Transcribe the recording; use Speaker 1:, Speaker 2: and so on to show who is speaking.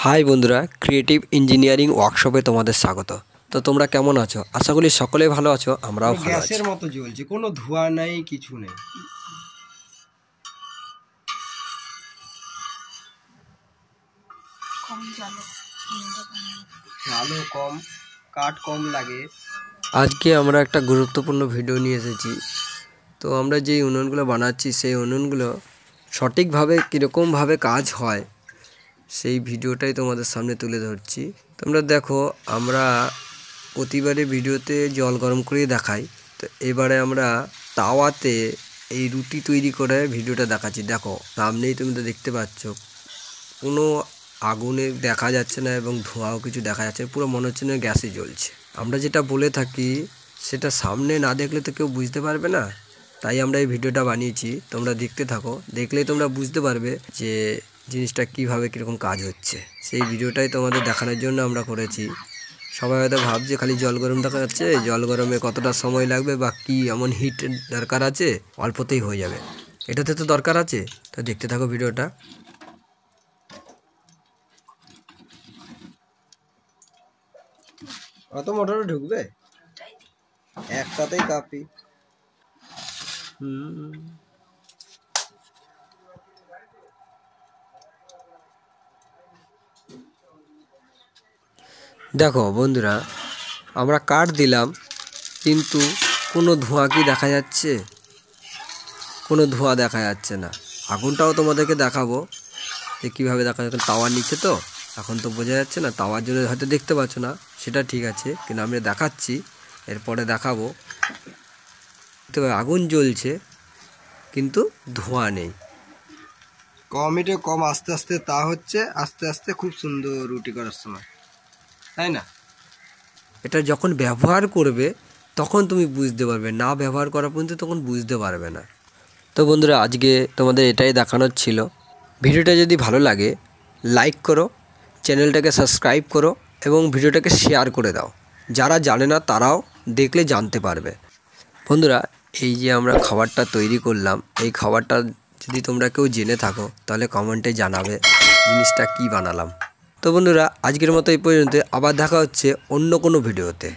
Speaker 1: High বন্ধুরা, creative engineering ওয়ার্কশপে তোমাদের স্বাগত। তো তোমরা কেমন আছো? আশা করি সকলেই ভালো আছো, আমরাও ভালো আছি।
Speaker 2: গ্যাসের মতো জ্বলছে, কোনো ধোঁয়া নাই, কিছু নেই। আলো কম, কাঠ কম লাগে।
Speaker 1: আজকে আমরা একটা গুরুত্বপূর্ণ ভিডিও নিয়ে এসেছি। তো আমরা যেই উনুনগুলো বানাচ্ছি সেই উনুনগুলো সঠিকভাবে কীরকমভাবে কাজ হয় সেই ভিডিওটাই তোমাদের সামনে তুলে ধরছি। তোমরা দেখো, আমরা প্রতিবারে ভিডিওতে জল গরম করেই দেখাই। তো এবারে আমরা তাওয়াতে এই রুটি তৈরি করে ভিডিওটা দেখাচ্ছি। দেখো, সামনেই তুমি তো দেখতে পাচ্ছ, কোনো আগুনে দেখা যাচ্ছে না এবং ধোঁয়াও কিছু দেখা যাচ্ছে না, পুরো মনে হচ্ছে না গ্যাসই জ্বলছে। আমরা যেটা বলে থাকি সেটা সামনে না দেখলে তো কেউ বুঝতে পারবে না, তাই আমরা এই ভিডিওটা বানিয়েছি। তোমরা দেখতে থাকো, দেখলেই তোমরা বুঝতে পারবে যে জিনিসটা কীভাবে কীরকম কাজ হচ্ছে। সেই ভিডিওটাই তোমাদের দেখানোর জন্য আমরা করেছি। সবাই হয়তো ভাবছে খালি জল গরম দেখা যাচ্ছে, জল গরমে কতটা সময় লাগবে বা কী এমন হিট দরকার আছে, অল্পতেই হয়ে যাবে। এটাতে তো দরকার আছে। তো দেখতে থাকো ভিডিওটা।
Speaker 2: অত মোটরে ঢুকবে একটাতেই কাপি।
Speaker 1: দেখো বন্ধুরা, আমরা কাঠ দিলাম, কিন্তু কোনো ধোঁয়া কি দেখা যাচ্ছে? কোনো ধোঁয়া দেখা যাচ্ছে না। আগুনটাও তোমাদেরকে দেখাবো যে কীভাবে দেখা যাচ্ছে। তাওয়ার নিচে তো এখন তো বোঝা যাচ্ছে না, তাওয়ার জন্য হয়তো দেখতে পাচ্ছ না, সেটা ঠিক আছে, কিন্তু আমি দেখাচ্ছি, এরপরে দেখাবো। দেখতে পাবে আগুন জ্বলছে কিন্তু ধোঁয়া নেই।
Speaker 2: কম হিটে কম আস্তে আস্তে তা হচ্ছে, আস্তে আস্তে খুব সুন্দর রুটি করার সময়, তাই না?
Speaker 1: এটা যখন ব্যবহার করবে তখন তুমি বুঝতে পারবে, না ব্যবহার করা পর্যন্ত তখন বুঝতে পারবে না। তো বন্ধুরা, আজকে তোমাদের এটাই দেখানোর ছিল। ভিডিওটা যদি ভালো লাগে লাইক করো, চ্যানেলটাকে সাবস্ক্রাইব করো এবং ভিডিওটাকে শেয়ার করে দাও। যারা জানে না তারাও দেখলে জানতে পারবে। বন্ধুরা, এই যে আমরা খাবারটা তৈরি করলাম, এই খাবারটা যদি তোমরা কেউ জেনে থাকো তাহলে কমেন্টে জানাবে জিনিসটা কি বানালাম। তো বন্ধুরা, আজকের মতো এই পর্যন্ত। আবার দেখা হচ্ছে অন্য কোনো ভিডিওতে।